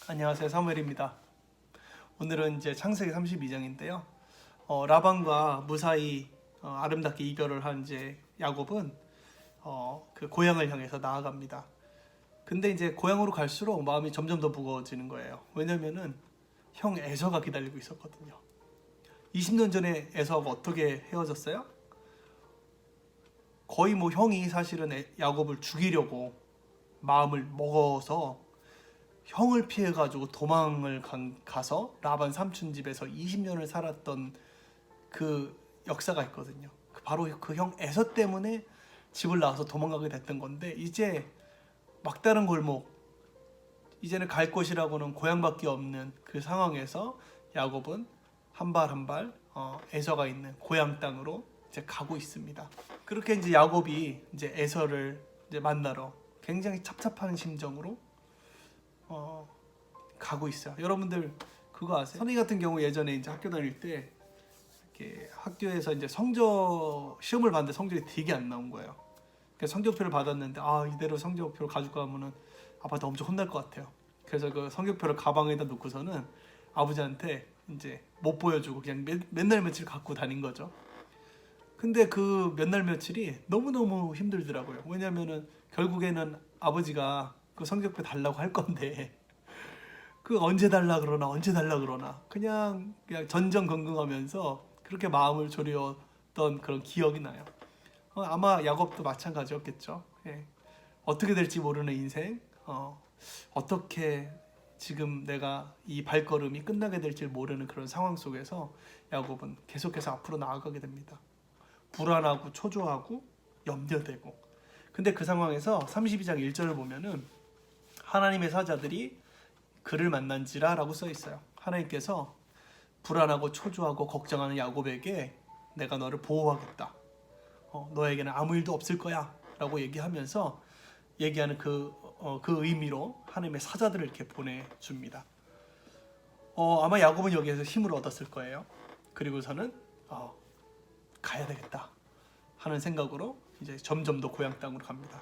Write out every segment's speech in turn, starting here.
안녕하세요, 사무엘입니다. 오늘은 이제 창세기 32장인데요. 라반과 무사히 아름답게 이별을 한 이제 야곱은 그 고향을 향해서 나아갑니다. 근데 이제 고향으로 갈수록 마음이 점점 더 무거워지는 거예요. 왜냐면은 형 에서가 기다리고 있었거든요. 20년 전에 에서가 어떻게 헤어졌어요? 거의 뭐 형이 사실은 야곱을 죽이려고 마음을 먹어서 형을 피해가지고 도망을 가서 라반 삼촌 집에서 20년을 살았던 그 역사가 있거든요. 바로 그 형 에서 때문에 집을 나와서 도망가게 됐던 건데, 이제 막다른 골목, 이제는 갈 곳이라고는 고향밖에 없는 그 상황에서 야곱은 한 발 한 발 에서가 있는 고향 땅으로 이제 가고 있습니다. 그렇게 이제 야곱이 이제 에서를 이제 만나러 굉장히 찹찹한 심정으로 가고 있어요. 여러분들 그거 아세요? 선희 같은 경우 예전에 이제 학교 다닐 때 이렇게 학교에서 이제 성적 시험을 봤는데 성적이 되게 안 나온 거예요. 그래서 성적표를 받았는데 이대로 성적표를 가지고 가면은 아빠한테 엄청 혼날 것 같아요. 그래서 그 성적표를 가방에다 놓고서는 아버지한테 이제 못 보여주고 그냥 맨날 며칠 갖고 다닌 거죠. 근데 그 몇 날 며칠이 너무너무 힘들더라고요. 왜냐면은 결국에는 아버지가 그 성적표 달라고 할 건데 그 언제 달라 그러나 그냥 전전긍긍하면서 그렇게 마음을 졸였던 그런 기억이 나요. 아마 야곱도 마찬가지였겠죠. 예. 어떻게 될지 모르는 인생, 어떻게 지금 내가 이 발걸음이 끝나게 될지 모르는 그런 상황 속에서 야곱은 계속해서 앞으로 나아가게 됩니다. 불안하고 초조하고 염려되고. 근데 그 상황에서 32장 1절을 보면은 하나님의 사자들이 그를 만난지라 라고 써 있어요. 하나님께서 불안하고 초조하고 걱정하는 야곱에게 내가 너를 보호하겠다. 너에게는 아무 일도 없을 거야 라고 얘기하는 그 의미로 하나님의 사자들을 이렇게 보내줍니다. 아마 야곱은 여기에서 힘을 얻었을 거예요. 그리고서는 가야 되겠다 하는 생각으로 이제 점점 더 고향 땅으로 갑니다.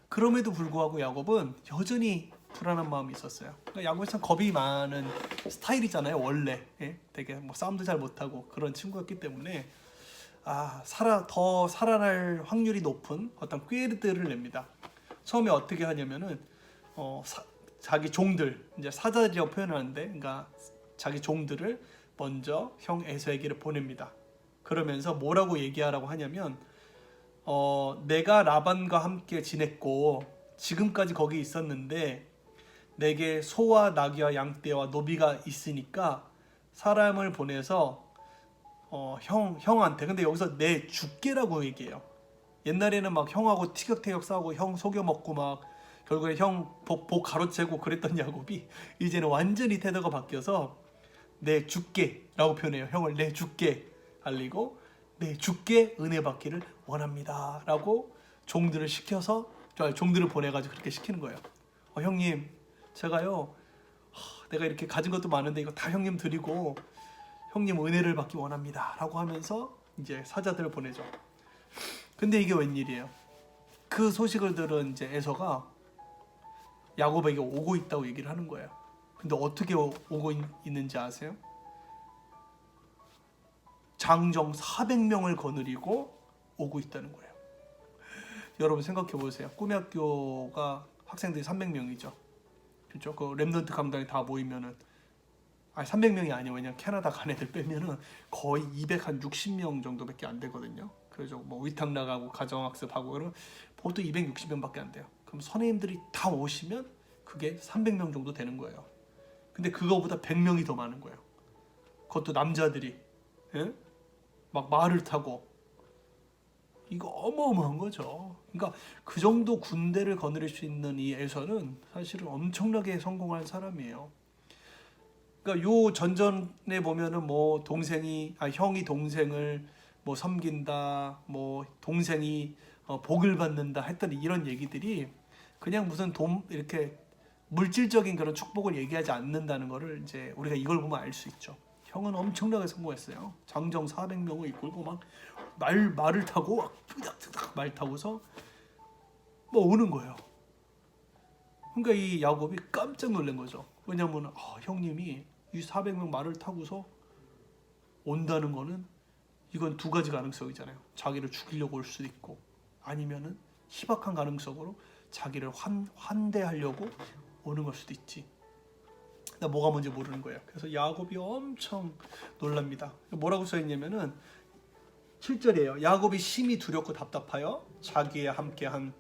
그럼에도 불구하고 야곱은 여전히 불안한 마음이 있었어요. 그러니까 야곱이 참 겁이 많은 스타일이잖아요, 원래. 예? 되게 뭐 싸움도 잘 못하고 그런 친구였기 때문에 더 살아날 확률이 높은 어떤 꾀들을 냅니다. 처음에 어떻게 하냐면은 자기 종들, 이제 사자들이라고 표현하는데, 그러니까 자기 종들을 먼저 형 에서에게를 보냅니다. 그러면서 뭐라고 얘기하라고 하냐면, 내가 라반과 함께 지냈고 지금까지 거기 있었는데 내게 소와 나귀와 양떼와 노비가 있으니까 사람을 보내서 형한테, 근데 여기서 내 죽게라고 얘기해요. 옛날에는 막 형하고 티격태격 싸우고 형 속여먹고 막 결국에 형 복 가로채고 그랬던 야곱이 이제는 완전히 태도가 바뀌어서 내 죽게라고 표현해요. 형을 내 죽게 알리고 내 죽게 은혜 받기를 원합니다 라고 종들을 보내가지고 그렇게 시키는 거예요. 형님, 제가요 내가 이렇게 가진 것도 많은데 이거 다 형님 드리고 형님 은혜를 받기 원합니다 라고 하면서 이제 사자들을 보내죠. 근데 이게 웬일이에요? 그 소식을 들은 이제 에서가 야곱에게 오고 있다고 얘기를 하는 거예요. 근데 어떻게 오고 있는지 아세요? 장정 400명을 거느리고 오고 있다는 거예요. 여러분 생각해 보세요. 꿈의 학교가 학생들이 300명이죠. 그렇죠? 그 랩넌트 강당에 다 모이면은 300명이 아니에요. 왜냐면 캐나다 간 애들 빼면은 거의 260명 정도밖에 안 되거든요. 그래서 뭐 위탁 나가고 가정학습하고 그러면 보통 260명밖에 안 돼요. 그럼 선생님들이 다 오시면 그게 300명 정도 되는 거예요. 근데 그거보다 100명이 더 많은 거예요. 그것도 남자들이. 예? 막 말을 타고. 이거 어마어마한 거죠. 그러니까 그 정도 군대를 거느릴 수 있는 이 에서는 사실은 엄청나게 성공한 사람이에요. 그러니까 요 전전에 보면은 뭐 형이 동생을 뭐 섬긴다, 뭐 동생이 복을 받는다 했던 이런 얘기들이 그냥 무슨 이렇게 물질적인 그런 축복을 얘기하지 않는다는 거를 이제 우리가 이걸 보면 알 수 있죠. 형은 엄청나게 성공했어요. 장정 400명을 이끌고 막 말을 타고 말 타고서 뭐 오는 거예요. 그러니까 이 야곱이 깜짝 놀란 거죠. 왜냐면 형님이 이 400명 말을 타고서 온다는 거는 이건 두 가지 가능성이잖아요. 자기를 죽이려고 올 수도 있고 아니면은 희박한 가능성으로 자기를 환대하려고 오는 걸 수도 있지. 나 뭐가 뭔지 모르는 거예요. 그래서 야곱이 엄청 놀랍니다. 뭐라고 써있냐면은 7절이에요. 야곱이 심히 두렵고 답답하여 자기와 함께한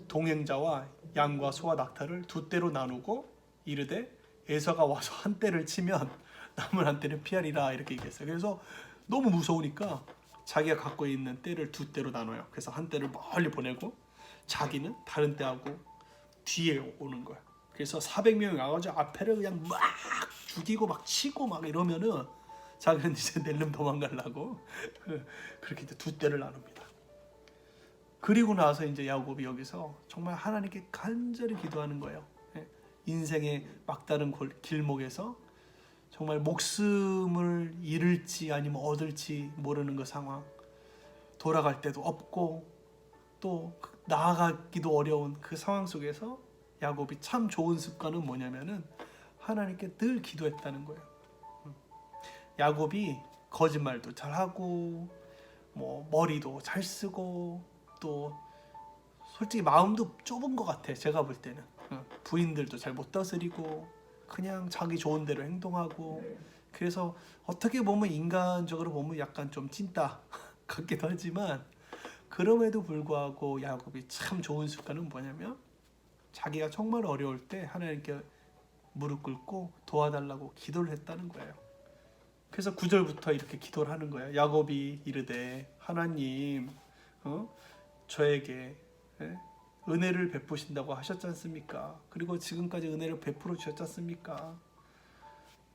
동행자와 양과 소와 낙타를 두 떼로 나누고 이르되 에서가 와서 한 떼를 치면 남은 한 떼는 피하리라 이렇게 얘기했어요. 그래서 너무 무서우니까 자기가 갖고 있는 떼를 두 떼로 나눠요. 그래서 한 떼를 멀리 보내고 자기는 다른 떼하고 뒤에 오는 거야. 그래서 400명이 와가지고 앞에를 그냥 막 죽이고 막 치고 막 이러면은 자기는 이제 낼름 도망가려고 그렇게 이제 두 떼를 나눕니다. 그리고 나서 이제 야곱이 여기서 정말 하나님께 간절히 기도하는 거예요. 인생의 막다른 길목에서 정말 목숨을 잃을지 아니면 얻을지 모르는 그 상황, 돌아갈 데도 없고 또 나아가기도 어려운 그 상황 속에서 야곱이 참 좋은 습관은 뭐냐면은 하나님께 늘 기도했다는 거예요. 야곱이 거짓말도 잘하고 뭐 머리도 잘 쓰고 또 솔직히 마음도 좁은 것 같아. 제가 볼 때는 부인들도 잘 못 다스리고 그냥 자기 좋은 대로 행동하고 그래서 어떻게 보면 인간적으로 보면 약간 좀 찐따 같기도 하지만 그럼에도 불구하고 야곱이 참 좋은 습관은 뭐냐면 자기가 정말 어려울 때 하나님께 무릎 꿇고 도와달라고 기도를 했다는 거예요. 그래서 9절부터 이렇게 기도를 하는 거예요. 야곱이 이르되 하나님 저에게 은혜를 베푸신다고 하셨지 않습니까? 그리고 지금까지 은혜를 베풀어 주셨지 않습니까?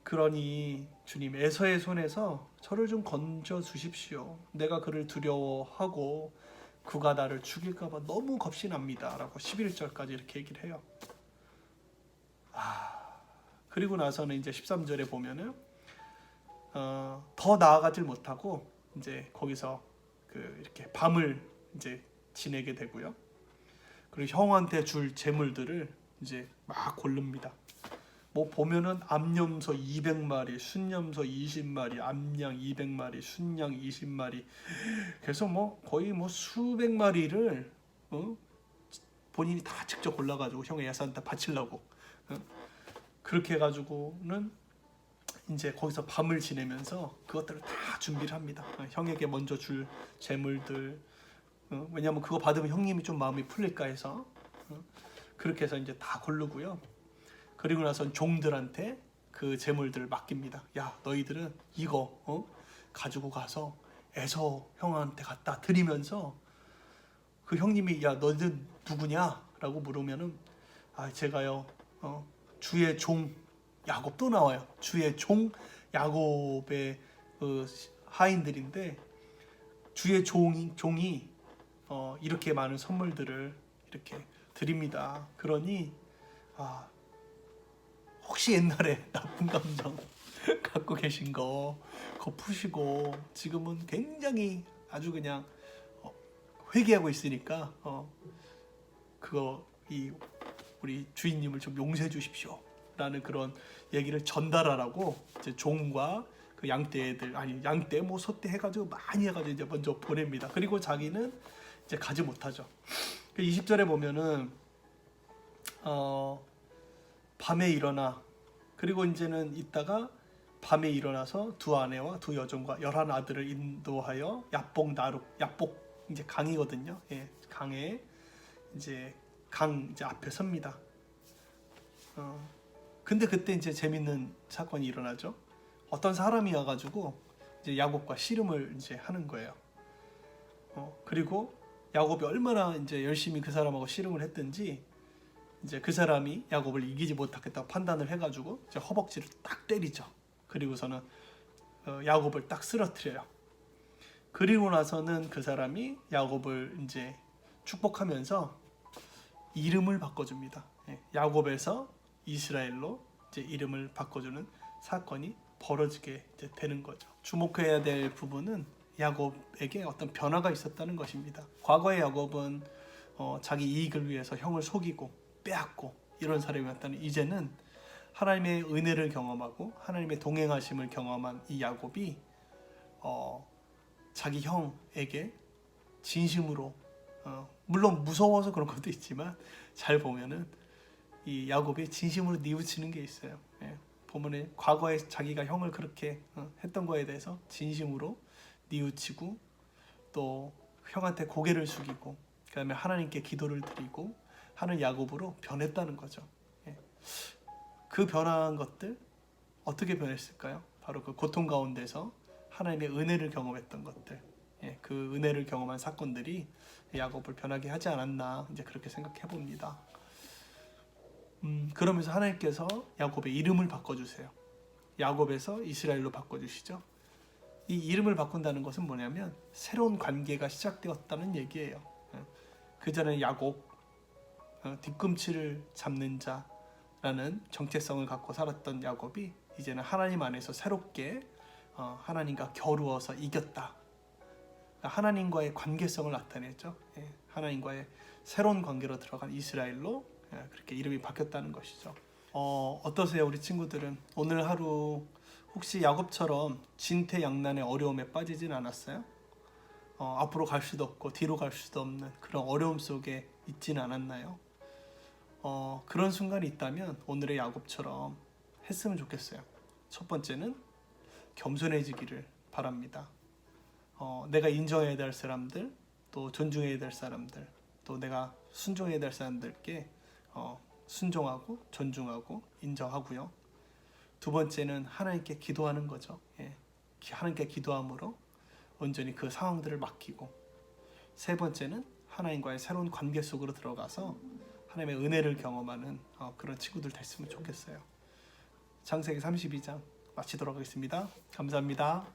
그러니 주님 에서의 손에서 저를 좀 건져 주십시오. 내가 그를 두려워하고 그가 나를 죽일까 봐 너무 겁이 납니다. 라고 11절까지 이렇게 얘기를 해요. 그리고 나서는 이제 13절에 보면은 더 나아가질 못하고 이제 거기서 이렇게 밤을 이제 지내게 되고요. 그리고 형한테 줄 재물들을 이제 막 고릅니다. 뭐 보면은 암염소 200마리, 순염소 20마리, 암양 200마리, 순양 20마리. 그래서 뭐 거의 뭐 수백 마리를 본인이 다 직접 골라가지고 형의 예산한테 바치려고 그렇게 해가지고는 이제 거기서 밤을 지내면서 그것들을 다 준비를 합니다. 형에게 먼저 줄 재물들. 왜냐하면 그거 받으면 형님이 좀 마음이 풀릴까 해서 그렇게 해서 이제 다 고르고요. 그리고 나서 종들한테 그 재물들을 맡깁니다. 야 너희들은 이거 가지고 가서 에서 형한테 갖다 드리면서 그 형님이 야 너희들 누구냐? 라고 물으면은 제가요 주의 종 야곱 또 나와요. 주의 종 야곱의 하인들인데 주의 종이 이렇게 많은 선물들을 이렇게 드립니다. 그러니 혹시 옛날에 나쁜 감정 갖고 계신 거 그거 푸시고 지금은 굉장히 아주 그냥 회개하고 있으니까 그거 우리 주인님을 좀 용서해 주십시오. 라는 그런 얘기를 전달하라고 이제 종과 그 양떼들 양떼 뭐 소떼 해가지고 많이 해가지고 이제 먼저 보냅니다. 그리고 자기는 이제 가지 못하죠. 20절에 보면은 밤에 일어나 그리고 이제는 있다가 밤에 일어나서 두 아내와 두 여종과 11 아들을 인도하여 야복 이제 강이거든요. 예, 강에 이제 강 이제 앞에 섭니다. 근데 그때 이제 재밌는 사건이 일어나죠. 어떤 사람이 와가지고 이제 야곱과 씨름을 이제 하는 거예요. 그리고 야곱이 얼마나 이제 열심히 그 사람하고 씨름을 했든지 이제 그 사람이 야곱을 이기지 못하겠다고 판단을 해가지고 이제 허벅지를 딱 때리죠. 그리고서는 야곱을 딱 쓰러뜨려요. 그리고 나서는 그 사람이 야곱을 이제 축복하면서 이름을 바꿔줍니다. 야곱에서 이스라엘로 이제 이름을 바꿔주는 사건이 벌어지게 이제 되는 거죠. 주목해야 될 부분은 야곱에게 어떤 변화가 있었다는 것입니다. 과거의 야곱은 자기 이익을 위해서 형을 속이고 빼앗고 이런 사람이었다는 이제는 하나님의 은혜를 경험하고 하나님의 동행하심을 경험한 이 야곱이 자기 형에게 진심으로 물론 무서워서 그런 것도 있지만 잘 보면은 이 야곱이 진심으로 뉘우치는 게 있어요. 예, 보면은 과거에 자기가 형을 그렇게 했던 거에 대해서 진심으로 뉘우치고 또 형한테 고개를 숙이고 그다음에 하나님께 기도를 드리고 하는 야곱으로 변했다는 거죠. 예. 그 변한 것들 어떻게 변했을까요? 바로 그 고통 가운데서 하나님의 은혜를 경험했던 것들, 예, 그 은혜를 경험한 사건들이 야곱을 변하게 하지 않았나 이제 그렇게 생각해 봅니다. 그러면서 하나님께서 야곱의 이름을 바꿔주세요. 야곱에서 이스라엘로 바꿔주시죠. 이 이름을 바꾼다는 것은 뭐냐면 새로운 관계가 시작되었다는 얘기예요. 그 전에 야곱, 뒤꿈치를 잡는 자라는 정체성을 갖고 살았던 야곱이 이제는 하나님 안에서 새롭게 하나님과 겨루어서 이겼다. 하나님과의 관계성을 나타냈죠. 하나님과의 새로운 관계로 들어간 이스라엘로 그렇게 이름이 바뀌었다는 것이죠. 어떠세요, 우리 친구들은? 오늘 하루 혹시 야곱처럼 진퇴양난의 어려움에 빠지진 않았어요? 앞으로 갈 수도 없고 뒤로 갈 수도 없는 그런 어려움 속에 있지는 않았나요? 그런 순간이 있다면 오늘의 야곱처럼 했으면 좋겠어요. 첫 번째는 겸손해지기를 바랍니다. 내가 인정해야 될 사람들, 또 존중해야 될 사람들, 또 내가 순종해야 될 사람들께 순종하고 존중하고 인정하고요. 두 번째는 하나님께 기도하는 거죠. 하나님께 기도함으로 온전히 그 상황들을 맡기고, 세 번째는 하나님과의 새로운 관계 속으로 들어가서 하나님의 은혜를 경험하는 그런 친구들 됐으면 좋겠어요. 창세기 32장 마치도록 하겠습니다. 감사합니다.